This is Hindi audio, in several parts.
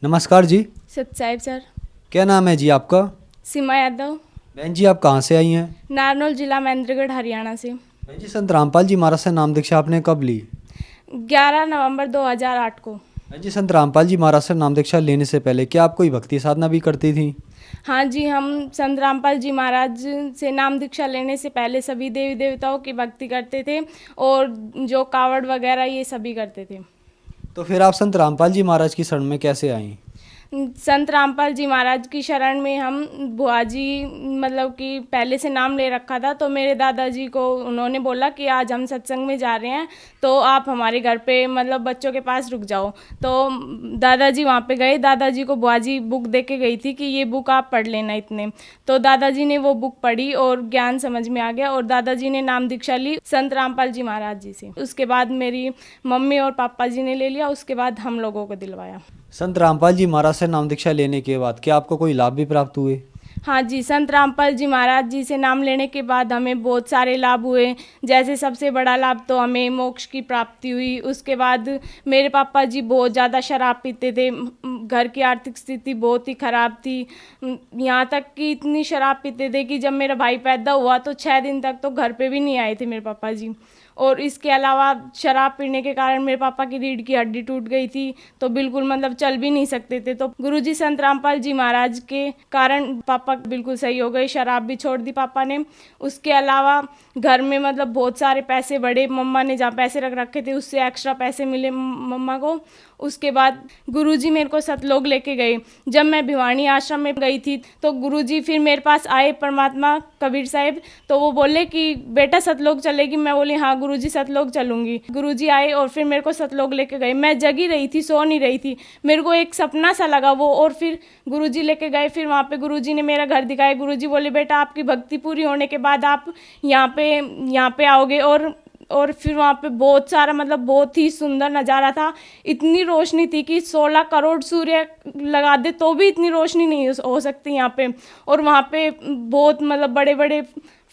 नमस्कार जी। सत साहिब सर। क्या नाम है जी आपका? सीमा यादव। बहन जी आप कहाँ से आई हैं? नारनौल जिला महेंद्रगढ़ हरियाणा से। बहन जी संत रामपाल जी महाराज से नाम दीक्षा आपने कब ली? 11 नवंबर 2008 को। बहन जी संत रामपाल जी महाराज से नाम दीक्षा लेने से पहले क्या आप कोई भक्ति साधना भी करती थी? हाँ जी, हम संत रामपाल जी महाराज से नाम दीक्षा लेने से पहले सभी देवी देवताओं की भक्ति करते थे और जो कावड़ वगैरह ये सभी करते थे। तो फिर आप संत रामपाल जी महाराज की शरण में कैसे आई? संत रामपाल जी महाराज की शरण में हम बुआ जी मतलब कि पहले से नाम ले रखा था, तो मेरे दादाजी को उन्होंने बोला कि आज हम सत्संग में जा रहे हैं तो आप हमारे घर पे मतलब बच्चों के पास रुक जाओ। तो दादाजी वहाँ पे गए। दादाजी को बुआ जी बुक दे के गई थी कि ये बुक आप पढ़ लेना इतने। तो दादाजी ने वो बुक पढ़ी और ज्ञान समझ में आ गया और दादाजी ने नाम दीक्षा ली संत रामपाल जी महाराज जी से। उसके बाद मेरी मम्मी और पापा जी ने ले लिया, उसके बाद हम लोगों को दिलवाया। संत रामपाल जी महाराज से नाम दीक्षा लेने के बाद क्या आपको कोई लाभ भी प्राप्त हुए? हाँ जी, संत रामपाल जी महाराज जी से नाम लेने के बाद हमें बहुत सारे लाभ हुए। जैसे सबसे बड़ा लाभ तो हमें मोक्ष की प्राप्ति हुई। उसके बाद मेरे पापा जी बहुत ज़्यादा शराब पीते थे, घर की आर्थिक स्थिति बहुत ही ख़राब थी। यहाँ तक कि इतनी शराब पीते थे कि जब मेरा भाई पैदा हुआ तो 6 दिन तक तो घर पे भी नहीं आए थे मेरे पापा जी। और इसके अलावा शराब पीने के कारण मेरे पापा की रीढ़ की हड्डी टूट गई थी, तो बिल्कुल मतलब चल भी नहीं सकते थे। तो गुरुजी संत रामपाल जी महाराज के कारण पापा बिल्कुल सही हो गए, शराब भी छोड़ दी पापा ने। उसके अलावा घर में मतलब बहुत सारे पैसे बढ़े। मम्मा ने जहाँ पैसे रख रखे थे उससे एक्स्ट्रा पैसे मिले मम्मा को। उसके बाद गुरुजी मेरे को सतलोक लेके गए। जब मैं भिवानी आश्रम में गई थी तो गुरुजी फिर मेरे पास आए, परमात्मा कबीर साहिब। तो वो बोले कि बेटा सतलोक चलेगी? मैं बोली हाँ गुरुजी सतलोक चलूँगी। गुरुजी आए और फिर मेरे को सतलोक लेके गए। मैं जगी रही थी, सो नहीं रही थी, मेरे को एक सपना सा लगा वो। और फिर गुरुजी लेके गए। फिर वहाँ पे गुरुजी ने मेरा घर दिखाया। गुरुजी बोले बेटा आपकी भक्ति पूरी होने के बाद आप यहाँ पे आओगे। और फिर वहाँ पे बहुत सारा मतलब बहुत ही सुंदर नज़ारा था। इतनी रोशनी थी कि 16 करोड़ सूर्य लगा दे तो भी इतनी रोशनी नहीं हो सकती यहाँ पे। और वहाँ पे बहुत मतलब बड़े बड़े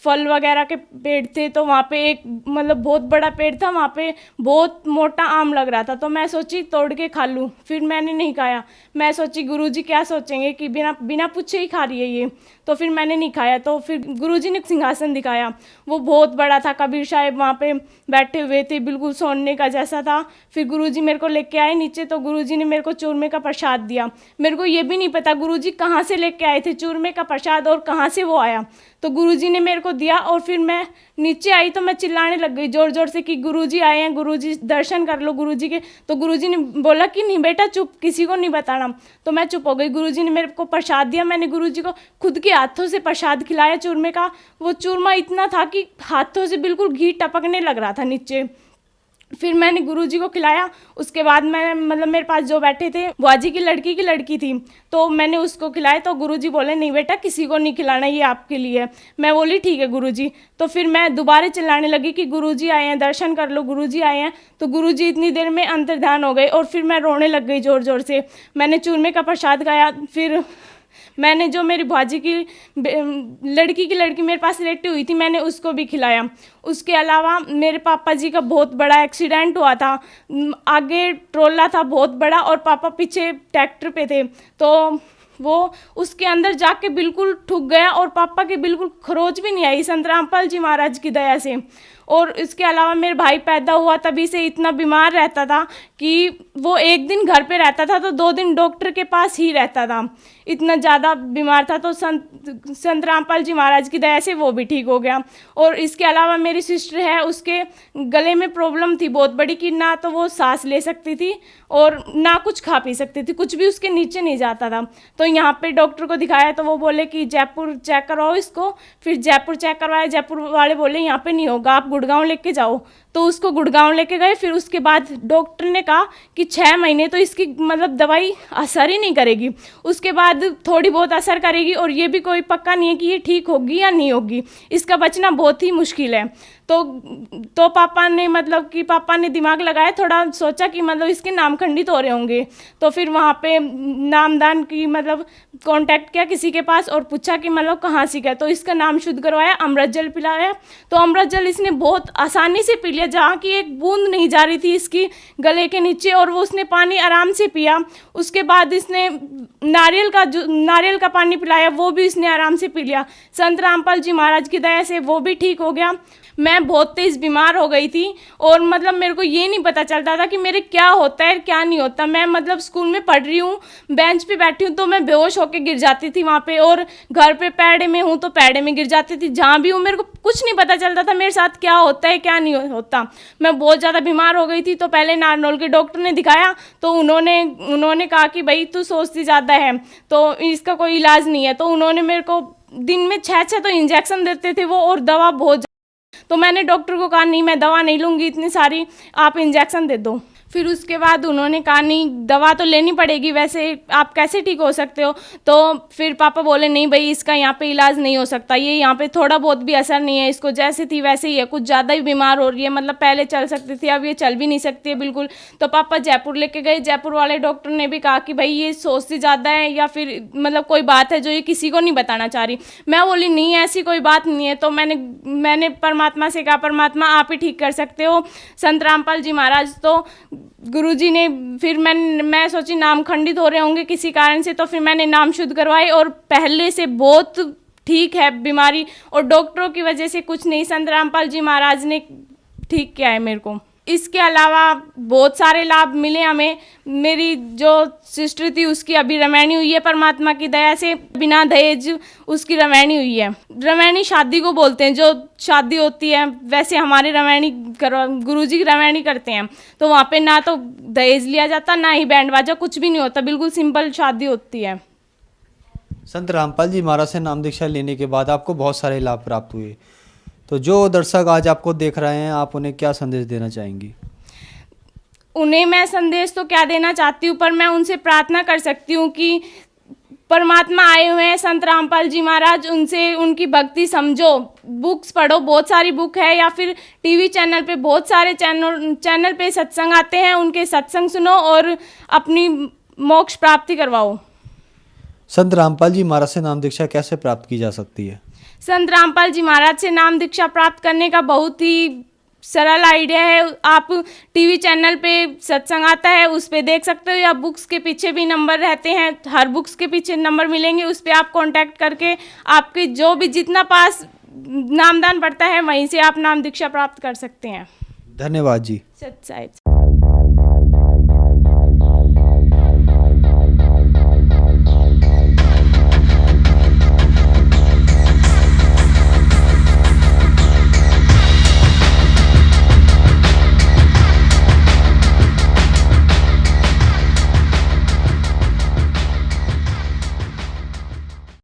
फल वगैरह के पेड़ थे। तो वहाँ पे एक मतलब बहुत बड़ा पेड़ था, वहाँ पे बहुत मोटा आम लग रहा था। तो मैं सोची तोड़ के खा लूँ, फिर मैंने नहीं खाया। मैं सोची गुरुजी क्या सोचेंगे कि बिना पूछे ही खा रही है ये, तो फिर मैंने नहीं खाया। तो फिर गुरुजी ने सिंहासन दिखाया, वो बहुत बड़ा था। कबीर साहब वहाँ पे बैठे हुए थे, बिल्कुल सोने का जैसा था। फिर गुरुजी मेरे को लेके आए नीचे, तो गुरुजी ने मेरे को चूरमे का प्रसाद दिया। मेरे को ये भी नहीं पता गुरुजी कहाँ से लेके आए थे चूरमे का प्रसाद और कहाँ से वो आया। तो गुरुजी ने मेरे को दिया और फिर मैं नीचे आई तो मैं चिल्लाने लग गई ज़ोर ज़ोर से कि गुरुजी आए हैं, गुरुजी दर्शन कर लो गुरुजी के। तो गुरुजी ने बोला कि नहीं बेटा चुप, किसी को नहीं बताना। तो मैं चुप हो गई। गुरुजी ने मेरे को प्रसाद दिया। मैंने गुरुजी को खुद के हाथों से प्रसाद खिलाया चूरमे का। वो चूरमा इतना था कि हाथों से बिल्कुल घी टपकने लग रहा था नीचे। फिर मैंने गुरुजी को खिलाया। उसके बाद मैं मतलब मेरे पास जो बैठे थे बुआ जी की लड़की थी, तो मैंने उसको खिलाया। तो गुरुजी बोले नहीं बेटा किसी को नहीं खिलाना, ये आपके लिए है। मैं बोली ठीक है गुरुजी। तो फिर मैं दोबारा चिल्लाने लगी कि गुरुजी आए हैं, दर्शन कर लो, गुरुजी आए हैं। तो गुरुजी इतनी देर में अंतर्ध्यान हो गए और फिर मैं रोने लग गई ज़ोर ज़ोर से। मैंने चूरमे का प्रसाद खाया। फिर मैंने जो मेरी भाजी की लड़की मेरे पास लेटी हुई थी, मैंने उसको भी खिलाया। उसके अलावा मेरे पापा जी का बहुत बड़ा एक्सीडेंट हुआ था। आगे ट्रोला था बहुत बड़ा और पापा पीछे ट्रैक्टर पे थे। तो वो उसके अंदर जाके बिल्कुल ठुक गया और पापा की बिल्कुल खरोच भी नहीं आई संत रामपाल जी महाराज की दया से। और इसके अलावा मेरे भाई पैदा हुआ तभी से इतना बीमार रहता था कि वो एक दिन घर पे रहता था तो 2 दिन डॉक्टर के पास ही रहता था, इतना ज़्यादा बीमार था। तो संत रामपाल जी महाराज की दया से वो भी ठीक हो गया। और इसके अलावा मेरी सिस्टर है, उसके गले में प्रॉब्लम थी बहुत बड़ी कि ना तो वो सांस ले सकती थी और ना कुछ खा पी सकती थी, कुछ भी उसके नीचे नहीं जाता था। तो यहाँ पे डॉक्टर को दिखाया तो वो बोले कि जयपुर चेक करवाओ इसको। फिर जयपुर चेक करवाया, जयपुर वाले बोले यहाँ पे नहीं होगा, आप गुड़गांव लेके जाओ। तो उसको गुड़गांव लेके गए। फिर उसके बाद डॉक्टर ने कहा कि 6 महीने तो इसकी मतलब दवाई असर ही नहीं करेगी, उसके बाद थोड़ी बहुत असर करेगी और ये भी कोई पक्का नहीं है कि ये ठीक होगी या नहीं होगी, इसका बचना बहुत ही मुश्किल है। तो पापा ने दिमाग लगाया, थोड़ा सोचा कि मतलब इसके नाम खंडित हो रहे होंगे। तो फिर वहाँ पे नामदान की मतलब कांटेक्ट किया किसी के पास और पूछा कि मतलब कहाँ से गया। तो इसका नाम शुद्ध करवाया, अमृत जल पिलाया। तो अमृत जल इसने बहुत आसानी से पी लिया, जहाँ की एक बूंद नहीं जा रही थी इसकी गले के नीचे, और वो उसने पानी आराम से पिया। उसके बाद इसने नारियल का पानी पिलाया, वो भी इसने आराम से पी लिया। संत रामपाल जी महाराज की दया से वो भी ठीक हो गया। मैं बहुत तेज़ बीमार हो गई थी, और मतलब मेरे को ये नहीं पता चलता था कि मेरे क्या होता है क्या नहीं होता। मैं मतलब स्कूल में पढ़ रही हूँ, बेंच पे बैठी हूँ तो मैं बेहोश होकर गिर जाती थी वहाँ पे, और घर पे पैड़े में हूँ तो पैड़े में गिर जाती थी। जहाँ भी हूँ मेरे को कुछ नहीं पता चलता था मेरे साथ क्या होता है क्या नहीं होता। मैं बहुत ज़्यादा बीमार हो गई थी, तो पहले नारनौल के डॉक्टर ने दिखाया, तो उन्होंने कहा कि भाई तू सोचती ज़्यादा है, तो इसका कोई इलाज नहीं है। तो उन्होंने मेरे को दिन में 6 तो इंजेक्शन देते थे वो, और दवा बहुत। तो मैंने डॉक्टर को कहा नहीं, मैं दवा नहीं लूँगी इतनी सारी, आप इंजेक्शन दे दो। फिर उसके बाद उन्होंने कहा नहीं, दवा तो लेनी पड़ेगी, वैसे आप कैसे ठीक हो सकते हो। तो फिर पापा बोले नहीं भाई, इसका यहाँ पे इलाज नहीं हो सकता, ये यहाँ पे थोड़ा बहुत भी असर नहीं है, इसको जैसे थी वैसे ही है, कुछ ज़्यादा ही बीमार हो रही है, मतलब पहले चल सकती थी अब ये चल भी नहीं सकती है बिल्कुल। तो पापा जयपुर लेके गए, जयपुर वाले डॉक्टर ने भी कहा कि भाई ये सोचती ज़्यादा है, या फिर मतलब कोई बात है जो ये किसी को नहीं बताना चाह रही। मैं बोली नहीं, ऐसी कोई बात नहीं है। तो मैंने परमात्मा से कहा, परमात्मा आप ही ठीक कर सकते हो, संत रामपाल जी महाराज। तो गुरुजी ने फिर मैं सोची नाम खंडित हो रहे होंगे किसी कारण से, तो फिर मैंने नाम शुद्ध करवाए, और पहले से बहुत ठीक है बीमारी, और डॉक्टरों की वजह से कुछ नहीं, संत रामपाल जी महाराज ने ठीक किया है मेरे को। इसके अलावा बहुत सारे लाभ मिले हमें। मेरी जो सिस्टर थी उसकी अभी रमैनी हुई है परमात्मा की दया से, बिना दहेज उसकी रमैनी हुई है। रमैनी शादी को बोलते हैं, जो शादी होती है, वैसे हमारे रमैनी गुरुजी की रमैनी करते हैं, तो वहाँ पे ना तो दहेज लिया जाता, ना ही बैंड बाजा, कुछ भी नहीं होता, बिल्कुल सिंपल शादी होती है। संत रामपाल जी महाराज से नाम दीक्षा लेने के बाद आपको बहुत सारे लाभ प्राप्त हुए, तो जो दर्शक आज आपको देख रहे हैं, आप उन्हें क्या संदेश देना चाहेंगी? उन्हें मैं संदेश तो क्या देना चाहती हूँ, पर मैं उनसे प्रार्थना कर सकती हूँ कि परमात्मा आए हुए हैं संत रामपाल जी महाराज, उनसे उनकी भक्ति समझो, बुक्स पढ़ो, बहुत सारी बुक है, या फिर टीवी चैनल पे बहुत सारे चैनल पे सत्संग आते हैं, उनके सत्संग सुनो और अपनी मोक्ष प्राप्ति करवाओ। संत रामपाल जी महाराज से नाम दीक्षा कैसे प्राप्त की जा सकती है? संत रामपाल जी महाराज से नाम दीक्षा प्राप्त करने का बहुत ही सरल आइडिया है। आप टीवी चैनल पे सत्संग आता है, उस पे देख सकते हो, या बुक्स के पीछे भी नंबर रहते हैं, हर बुक्स के पीछे नंबर मिलेंगे, उस पे आप कांटेक्ट करके आपके जो भी जितना पास नामदान पड़ता है वहीं से आप नाम दीक्षा प्राप्त कर सकते हैं। धन्यवाद जी। सत साहिब।